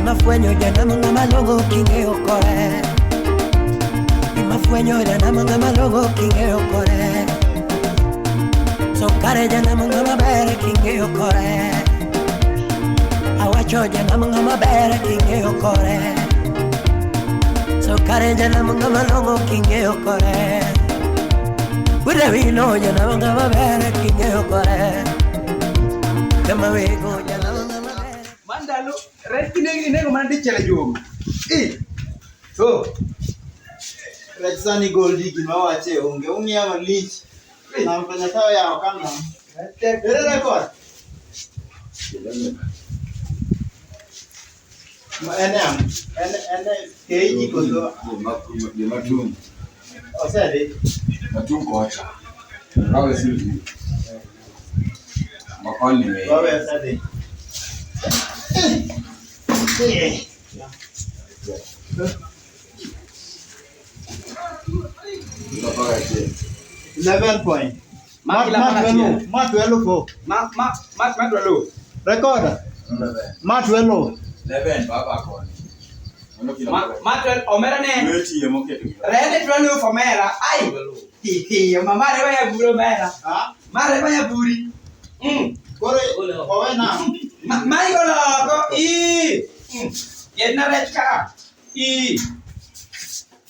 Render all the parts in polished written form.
Imafuenyo ya namanga malogo kinge okore. Imafuenyo ya namanga malogo kinge okore. Sokare ya namanga mabere kinge okore. Awacho ya namanga mabere kinge okore. Sokare ya namanga malogo kinge okore. Ure vino ya namanga mabere kinge okore. Kama wego ya namanga mabere. Mandalo Rekine nego mandi chere jom. So Rexani Goldi kimawache onge ungia malich. Na mfanya sawa yao kama. Ile record. Ene keiji kozo. Ye matum. Osede. Matum kocha. Rawe sili. Makoni me. Rawe osede. 11 point. Mat welo. Record. Mat welo. 11 baba koni. Matwel omera ne. Weti ye moketo. Rene twelo fomera. Ai. Mama re baya buro mera. Mare baya buri. Kore owena. Mai golo ko Yenna rechka.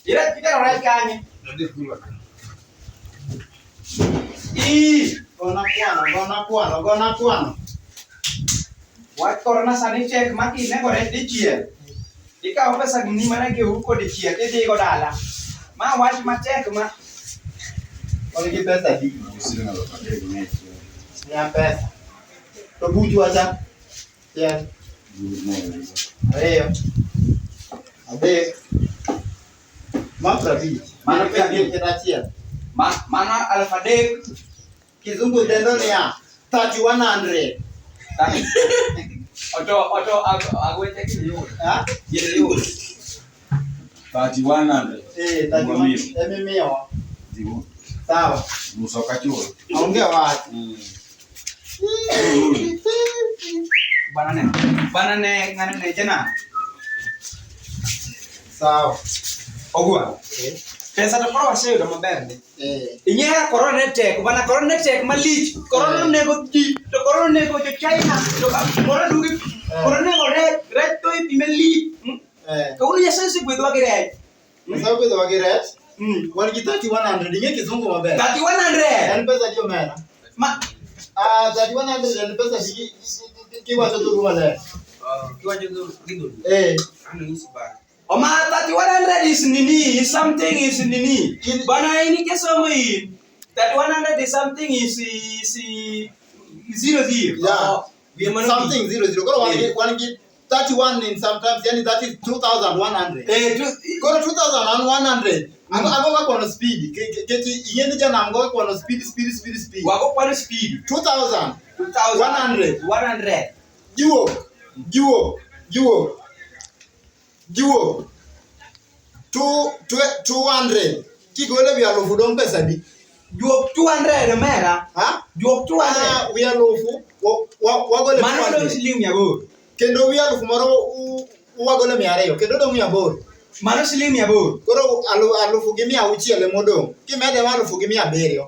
Ira kita rechka ni. Gona kuano. Wat korona sani check maki ne gore di chiel. Ika pesa ni mana ke huko di chiel ke di go dala. Ma wat ma check ma. Ole ki pesa di. Sisi na lokale ni. Ya pesa. To buju aja. Ya. Ayo. Ade. Maprabi. Mana pesa kita chiel. Mana alfadek Kizungu dendo ni ya 3100. Oto agwete kile Ha? yele yo 3100. 31. Mimio. Dibu. Sawa. Musoka chuo. Ongea wapi? banane ngane ne jena Sawa. ogwa pesa to pro wase do maber ni inya corona tek bana corona tek malich corona nego ti to corona nego jo China to corona dugi corona nego red to imeli ko uni yasa gwedo agire Sawa kwa wageret. Wani kitati 100 inge kizungu maber. 3100 Yan pesa dio mena. ma 3100 yan pesa kiwa to tu wala. kiwa jo gido anu isiba Oma 3100 is nini, is something is nini. Bana ini kesomo in. 3100 is something is 00. Yeah. Something 00. Go one get 31 in sometimes yani that is 2100. Go 2100. Ago kwa speed. Keti yeni jana ngo kwa speed. Wako kwa speed. 2100. Juo 200 kigole vya lofu don pesa di juo 200 mera juo 200 vya lofu wagole mano do silim ya bo kendo vya lofu moro wagole mi areyo kendo do mi abor mano silim ya bo koro alufu gi 600 modong kimede alufu gi 700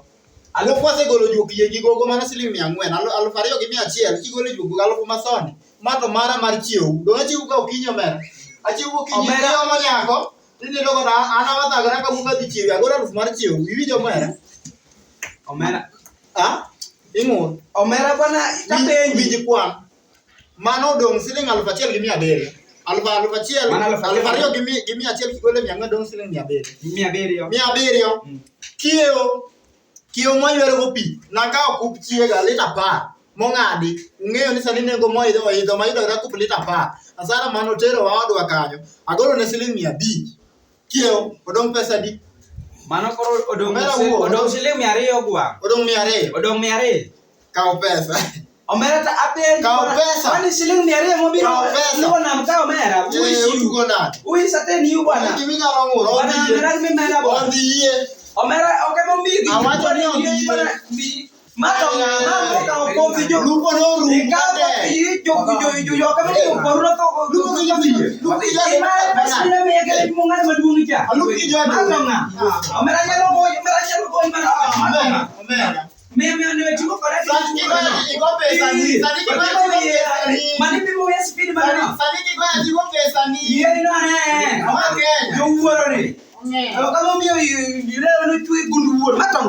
alufu ase golo juo kiye gigogo mano silim 400 alufu ariyo gi 100 kigole juo alufu masoni mato mara mar chiu do chiu ka okinyo mera achiwo kinyi yo manyako tinde logo na ana watagra ka bunga di chiwi agora ruf mar chiwi wiwinjo mera omera ingun omera bana tapenji winji kwan mano dong siling 1,700 gi 700 1,000 gi 100 kigole 100 dong siling 700 kio moywero go pi na ka okup chiega lita pa mongadi ng'eyo ni sani nengo moidho mayudo ra kup lita pa asara mano tero waodwa kanyo agolo ne siling 500 kio odong pesa di mano koro odong siling 200 gwa odong 200 kao pesa omera ta apen kao pesa kwani siling 200 mobiro no nam ka omera utugo na sateni yu bwana kimi nyalo nguro bwana mera mi mera bwana ondiye omera okemo mbigi awacho ni ondiye Mato ka ko ti jo Lupo no ru. ka jo ka me ko ro to Lupo ki jo mi. Lupo ki jo. ma pasila me ke mo ngal madung ni ja Lupo ki jo. mato nga mera nyalo ko mera Omera. me ne chico para Sani ki go pesa ni. Sani ki go pesa ni. mani pipo ya speed bana Sani ki go pesa ni. ye no ne Okay. yo woro ni kama mio yule no chui gundu woro mato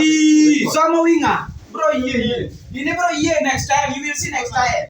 i so mo winga bro ye next time you will see next time